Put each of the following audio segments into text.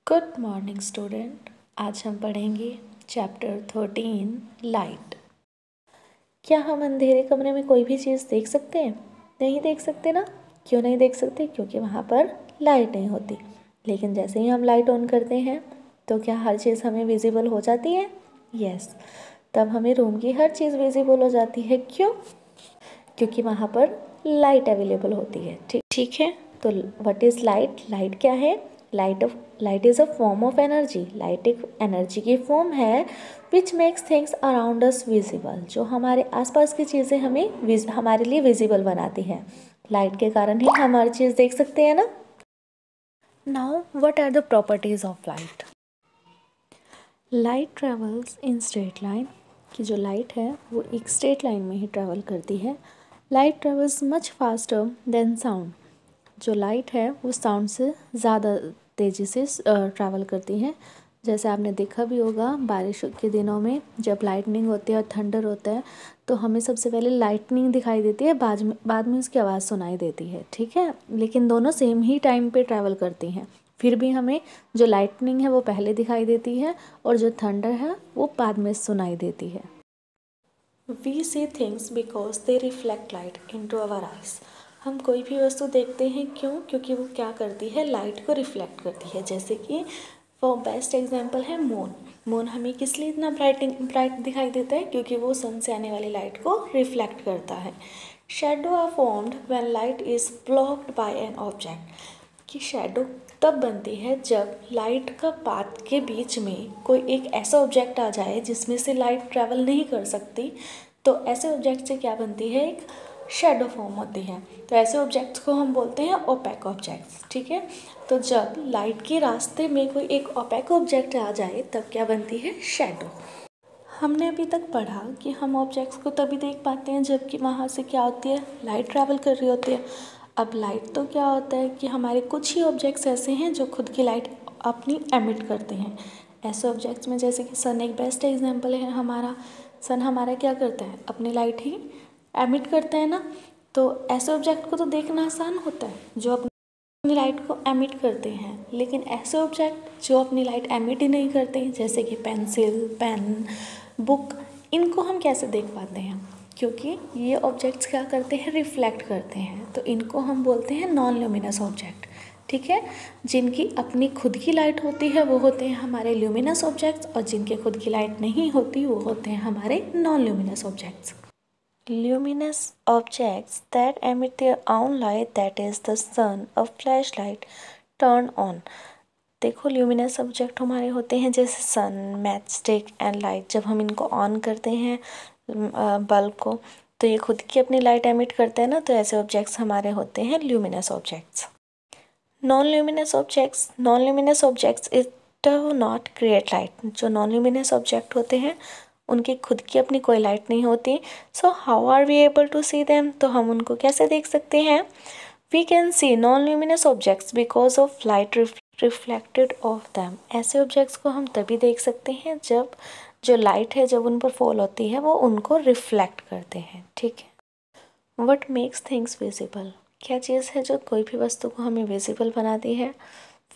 Good morning student. आज हम पढ़ेंगे चैप्टर 13 लाइट। क्या हम अंधेरे कमरे में कोई भी चीज़ देख सकते हैं? नहीं देख सकते ना। क्यों नहीं देख सकते? क्योंकि वहाँ पर लाइट नहीं होती। लेकिन जैसे ही हम लाइट ऑन करते हैं तो क्या हर चीज़ हमें विजिबल हो जाती है? यस। तब हमें रूम की हर चीज़ विजिबल हो जाती है। क्यों? क्योंकि वहाँ पर लाइट अवेलेबल होती है। ठीक है। तो व्हाट इज़ लाइट? लाइट क्या है? Light is a form of energy. Light एक एनर्जी की फॉर्म है which makes things around us visible, जो हमारे आसपास की चीज़ें हमारे लिए विजिबल बनाती हैं। लाइट के कारण ही हम हर चीज़ देख सकते हैं ना। Now what are the properties of light? Light travels in straight line, कि जो लाइट है वो एक स्ट्रेट लाइन में ही ट्रेवल करती है। Light travels much faster than sound. जो लाइट है वो साउंड से ज़्यादा तेज़ी से ट्रैवल करती है। जैसे आपने देखा भी होगा बारिश के दिनों में जब लाइटनिंग होती है और थंडर होता है तो हमें सबसे पहले लाइटनिंग दिखाई देती है, बाद में उसकी आवाज़ सुनाई देती है। ठीक है, लेकिन दोनों सेम ही टाइम पे ट्रैवल करती हैं। फिर भी हमें जो लाइटनिंग है वो पहले दिखाई देती है और जो थंडर है वो बाद में सुनाई देती है। We see things because they reflect light into our eyes. हम कोई भी वस्तु देखते हैं क्यों? क्योंकि वो क्या करती है? लाइट को रिफ्लेक्ट करती है। जैसे कि फॉर बेस्ट एग्जांपल है मून। मून हमें किस लिए इतना ब्राइट दिखाई देता है? क्योंकि वो सन से आने वाली लाइट को रिफ्लेक्ट करता है। Shadow are formed when light is blocked by an object, कि शेडो तब बनती है जब लाइट का पाथ के बीच में कोई एक ऐसा ऑब्जेक्ट आ जाए जिसमें से लाइट ट्रैवल नहीं कर सकती। तो ऐसे ऑब्जेक्ट से क्या बनती है? एक शेडो फॉर्म होती है। तो ऐसे ऑब्जेक्ट्स को हम बोलते हैं ओपेक ऑब्जेक्ट्स। ठीक है, तो जब लाइट के रास्ते में कोई एक ओपेक ऑब्जेक्ट आ जाए तब क्या बनती है? शेडो। हमने अभी तक पढ़ा कि हम ऑब्जेक्ट्स को तभी देख पाते हैं जबकि वहाँ से क्या होती है? लाइट ट्रैवल कर रही होती है। अब लाइट तो क्या होता है कि हमारे कुछ ही ऑब्जेक्ट्स ऐसे हैं जो खुद की लाइट अपनी एमिट करते हैं। ऐसे ऑब्जेक्ट्स में जैसे कि सन एक बेस्ट एग्जांपल है हमारा। सन हमारा क्या करता है? अपनी लाइट ही एमिट करता है ना। तो ऐसे ऑब्जेक्ट को तो देखना आसान होता है जो अपनी लाइट को एमिट करते हैं, लेकिन ऐसे ऑब्जेक्ट जो अपनी लाइट एमिट ही नहीं करते जैसे कि पेंसिल, पेन, बुक, इनको हम कैसे देख पाते हैं? क्योंकि ये ऑब्जेक्ट्स क्या करते हैं? रिफ्लेक्ट करते हैं। तो इनको हम बोलते हैं नॉन ल्यूमिनस ऑब्जेक्ट। ठीक है, जिनकी अपनी खुद की लाइट होती है वो होते हैं हमारे ल्यूमिनस ऑब्जेक्ट्स, और जिनके खुद की लाइट नहीं होती वो होते हैं हमारे non luminous objects. Luminous objects that emit their own light, that is the sun, a flashlight, turn on. देखो ल्यूमिनस ऑब्जेक्ट हमारे होते हैं जैसे सन, मैच स्टिक एंड लाइट। जब हम इनको ऑन करते हैं बल्ब को तो ये खुद की अपनी लाइट एमिट करते हैं ना। तो ऐसे ऑब्जेक्ट्स हमारे होते हैं luminous objects. Non luminous objects it do not create light. जो नॉन ल्यूमिनस ऑब्जेक्ट होते हैं उनकी खुद की अपनी कोई लाइट नहीं होती। So how are we able to see them? तो हम उनको कैसे देख सकते हैं? We can see non luminous objects because of light reflected off them. ऐसे ऑब्जेक्ट्स को हम तभी देख सकते हैं जब जो लाइट है जब उन पर फॉल होती है वो उनको रिफ्लेक्ट करते हैं। ठीक है। What makes things visible? क्या चीज़ है जो कोई भी वस्तु को हमें विजिबल बनाती है?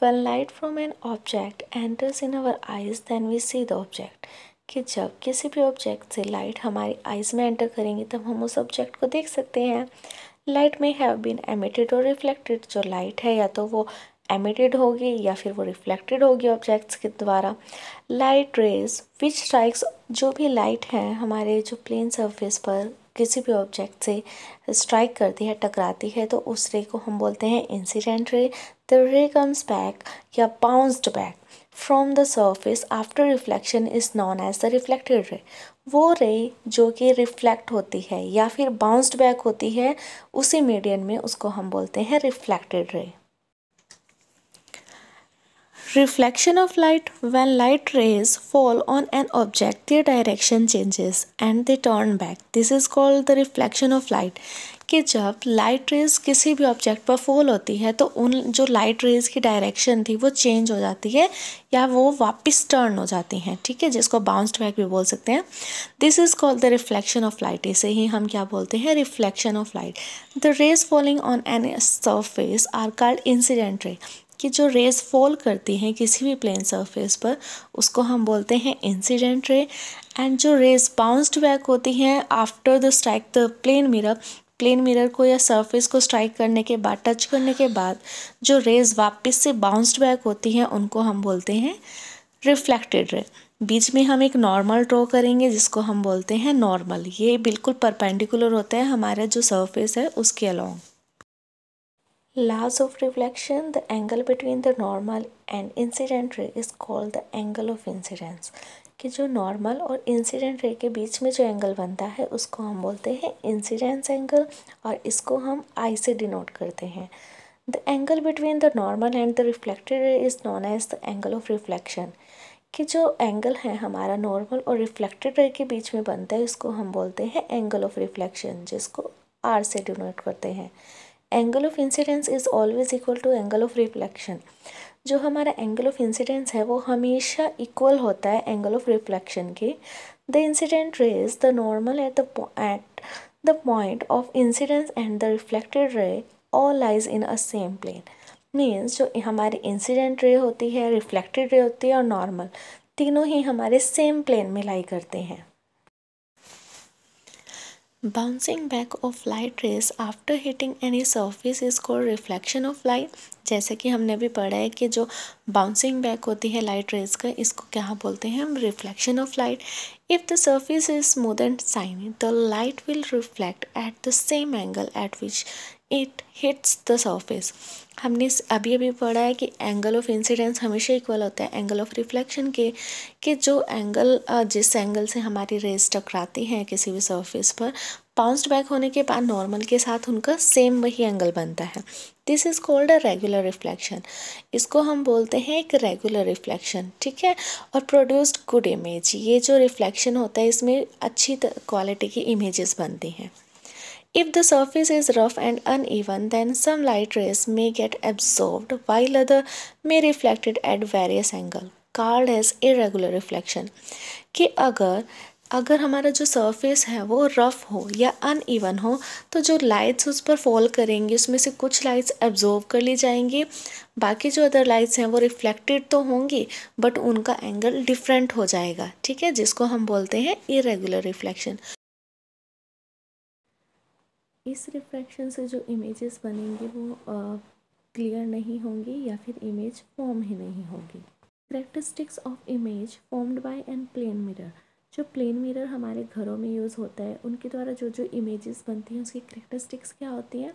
When light from an object enters in our eyes, then we see the object. कि जब किसी भी ऑब्जेक्ट से लाइट हमारी आइज़ में एंटर करेंगे तब हम उस ऑब्जेक्ट को देख सकते हैं। लाइट में हैव बीन एमिटेड और रिफ्लेक्टेड। जो लाइट है या तो वो एमिटेड होगी या फिर वो रिफ्लेक्टेड होगी ऑब्जेक्ट्स के द्वारा। लाइट रेज विच स्ट्राइक्स, जो भी लाइट है हमारे जो प्लेन सरफेस पर किसी भी ऑब्जेक्ट से स्ट्राइक करती है, टकराती है, तो उस रे को हम बोलते हैं incident ray. The ray comes back या bounced back from the surface after reflection is known as the reflected ray. वो रे जो कि रिफ्लेक्ट होती है या फिर बाउंस्ड बैक होती है उसी मीडियम में, उसको हम बोलते हैं reflected ray. Reflection of light. When light rays fall on an object, their direction changes and they turn back. This is called the reflection of light. कि जब लाइट रेज किसी भी ऑब्जेक्ट पर फॉल होती है तो उन जो लाइट रेज की डायरेक्शन थी वो चेंज हो जाती है या वो वापस टर्न हो जाती हैं। ठीक है, जिसको बाउंस्ड बैक भी बोल सकते हैं। This is called the reflection of light. इसे ही हम क्या बोलते हैं? Reflection of light. The rays falling on an surface are called incident ray. कि जो रेज फॉल करती हैं किसी भी प्लेन सरफेस पर उसको हम बोलते हैं इंसिडेंट रे। एंड जो रेज बाउंस्ड बैक होती हैं after the strike the plane mirror को या सरफेस को स्ट्राइक करने के बाद, टच करने के बाद जो रेज वापस से बाउंस्ड बैक होती हैं उनको हम बोलते हैं रिफ्लेक्टेड रे। बीच में हम एक नॉर्मल ड्रॉ करेंगे जिसको हम बोलते हैं नॉर्मल। ये बिल्कुल परपेंडिकुलर होता है हमारा जो सरफेस है उसके along. Laws of reflection, the angle between the normal and incident ray is called the angle of incidence। कि जो नॉर्मल और इंसिडेंट रे के बीच में जो एंगल बनता है उसको हम बोलते हैं इंसिडेंस एंगल, और इसको हम आई से डिनोट करते हैं। The angle between the normal and the reflected ray is known as the angle of reflection. कि जो एंगल है हमारा नॉर्मल और रिफ्लेक्टेड रे के बीच में बनता है इसको हम बोलते हैं एंगल ऑफ रिफ्लेक्शन, जिसको आर से डिनोट करते हैं। Angle of incidence is always equal to angle of reflection. जो हमारा एंगल ऑफ इंसिडेंस है वो हमेशा इक्वल होता है एंगल ऑफ रिफ्लेक्शन के। The incident rays the normal at the point of incidence and the reflected ray all lies in a same plane. Means जो हमारी इंसिडेंट रे होती है, रिफ्लेक्टेड रे होती है और नॉर्मल, तीनों ही हमारे सेम प्लेन में लाई करते हैं। Bouncing back of light rays after hitting any surface is called reflection of light। जैसे कि हमने अभी पढ़ा है कि जो बाउंसिंग बैक होती है लाइट रेज का, इसको क्या बोलते हैं हम, reflection of light. If the surface is smooth and shiny the light will reflect at the same angle eight which it hits the surface. हमने अभी पढ़ा है कि एंगल ऑफ इंसिडेंस हमेशा इक्वल होता है एंगल ऑफ रिफ्लेक्शन के, कि जो एंगल जिस एंगल से हमारी रेज टकराती हैं किसी भी सरफेस पर, बाउंस्ड बैक होने के बाद नॉर्मल के साथ उनका सेम वही एंगल बनता है। This is called a regular reflection. इसको हम बोलते हैं एक रेगुलर रिफ्लेक्शन, ठीक है। और प्रोड्यूस्ड गुड इमेज, ये जो रिफ्लेक्शन होता है इसमें अच्छी क्वालिटी की इमेजेस बनती हैं। If the surface is rough and uneven, then some light rays may get absorbed while other may reflected at various angle, called as irregular reflection। कि अगर हमारा जो सरफेस है वो रफ हो या अनइवन हो तो जो लाइट्स उस पर फॉल करेंगी उसमें से कुछ लाइट्स एब्जॉर्ब कर ली जाएंगी, बाकी जो अदर लाइट्स हैं वो रिफ्लेक्टेड तो होंगी बट उनका एंगल डिफरेंट हो जाएगा, ठीक है, जिसको हम बोलते हैं इरेगुलर रिफ्लेक्शन। इस रिफ्लेक्शन से जो इमेजेस बनेंगी वो क्लियर नहीं होंगी या फिर इमेज फॉर्म ही नहीं होगी। Characteristics of image formed by an plane mirror. जो प्लेन मिरर हमारे घरों में यूज़ होता है उनके द्वारा जो जो इमेजेस बनती हैं उसकी करेक्टरिस्टिक्स क्या होती हैं।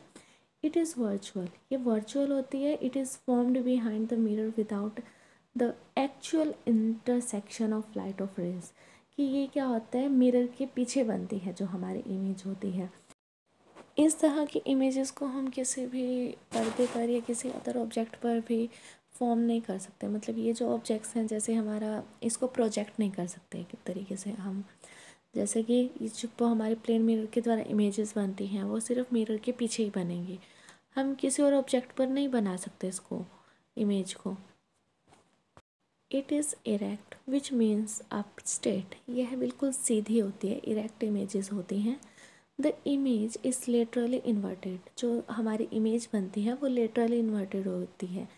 इट इज़ वर्चुअल, ये वर्चुअल होती है। It is formed behind the mirror without the actual intersection of light of rays. कि ये क्या होता है, मिरर के पीछे बनती है जो हमारी इमेज होती है। इस तरह की इमेजेस को हम किसी भी पर्दे पर या किसी अदर ऑब्जेक्ट पर भी फॉर्म नहीं कर सकते। मतलब ये जो ऑब्जेक्ट्स हैं जैसे हमारा, इसको प्रोजेक्ट नहीं कर सकते एक तरीके से हम। जैसे कि जो हमारे प्लेन मिरर के द्वारा इमेजेस बनती हैं वो सिर्फ मिरर के पीछे ही बनेंगी, हम किसी और ऑब्जेक्ट पर नहीं बना सकते इसको, इमेज को। It is erect which means up straight, यह बिल्कुल सीधी होती है, इरेक्ट इमेजेस होती हैं। The image is laterally inverted, जो हमारी इमेज बनती है वो लेटरली इन्वर्टेड होती है।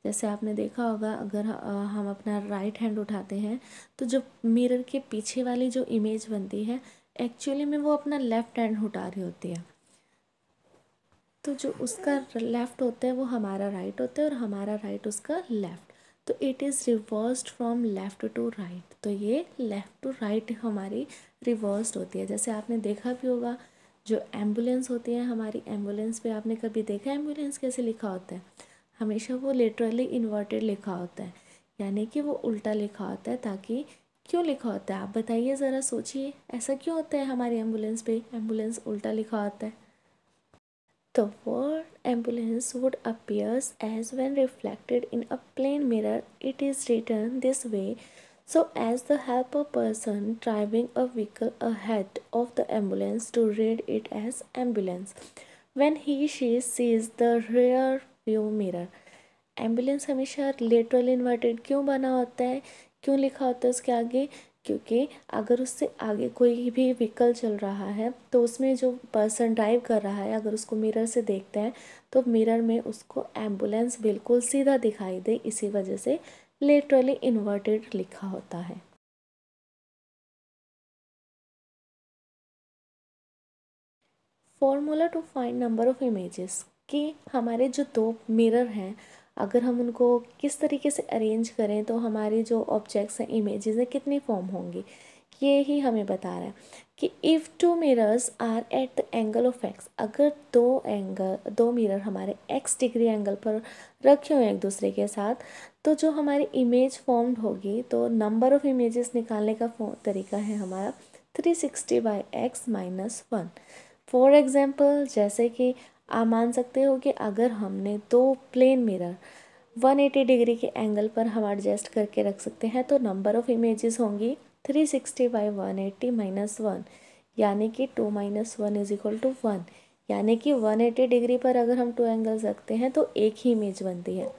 जैसे आपने देखा होगा अगर हम अपना राइट हैंड उठाते हैं तो जो मिरर के पीछे वाली जो इमेज बनती है एक्चुअली में वो अपना लेफ़्ट हैंड उठा रही होती है, तो जो उसका लेफ़्ट होता है वो हमारा राइट होता है और हमारा राइट उसका लेफ़्ट। तो it is reversed from left to right, तो ये लेफ़्ट टू राइट हमारी रिवर्स्ड होती है। जैसे आपने देखा भी होगा जो एम्बुलेंस होती है हमारी, एम्बुलेंस पे आपने कभी देखा एम्बुलेंस कैसे लिखा होता है, हमेशा वो लिटरली इन्वर्टेड लिखा होता है, यानी कि वो उल्टा लिखा होता है। ताकि क्यों लिखा होता है आप बताइए ज़रा, सोचिए ऐसा क्यों होता है हमारी एम्बुलेंस पे एम्बुलेंस उल्टा लिखा होता है। The word ambulance would appears as when reflected in a plane mirror. It is written this way so as to help a person driving a vehicle ahead of the ambulance to read it as ambulance when she sees the rear view mirror। Ambulance हमेशा lateral inverted क्यों बना होता है, क्यों लिखा होता है उसके आगे, क्योंकि अगर उससे आगे कोई भी व्हीकल चल रहा है तो उसमें जो पर्सन ड्राइव कर रहा है अगर उसको मिरर से देखते हैं तो मिरर में उसको एम्बुलेंस बिल्कुल सीधा दिखाई दे, इसी वजह से लिटरली इन्वर्टेड लिखा होता है। Formula to find number of images कि हमारे जो दो मिरर हैं अगर हम उनको किस तरीके से अरेंज करें तो हमारी जो ऑब्जेक्ट्स हैं इमेजेस हैं कितनी फॉर्म होंगी, ये ही हमें बता रहा है कि if two mirrors are at the angle of X, अगर दो मिरर हमारे एक्स डिग्री एंगल पर रखे हुए एक दूसरे के साथ तो जो हमारी इमेज फॉर्म्ड होगी तो नंबर ऑफ इमेजेस निकालने का तरीका है हमारा 360/x-1। फॉर एग्ज़ाम्पल जैसे कि आप मान सकते हो कि अगर हमने दो प्लेन मिरर 180 डिग्री के एंगल पर हम एडजस्ट करके रख सकते हैं तो नंबर ऑफ इमेजेस होंगी 360/180-1, यानी कि 2 - 1 = 1, यानी कि 180 डिग्री पर अगर हम 2 एंगल्स रखते हैं तो एक ही इमेज बनती है।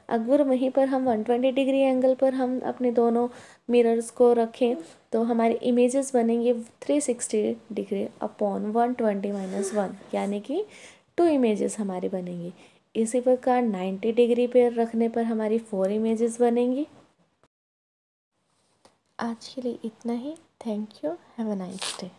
अगर वहीं पर हम 120 डिग्री एंगल पर हम अपने दोनों मिरर्स को रखें तो हमारी इमेजेस बनेंगी 360 डिग्री अपॉन 120 - 1, यानी कि 2 इमेजेस हमारी बनेंगी। इसी प्रकार 90 डिग्री पर रखने पर हमारी 4 इमेजेस बनेंगी। आज के लिए इतना ही। Thank you. Have a nice day.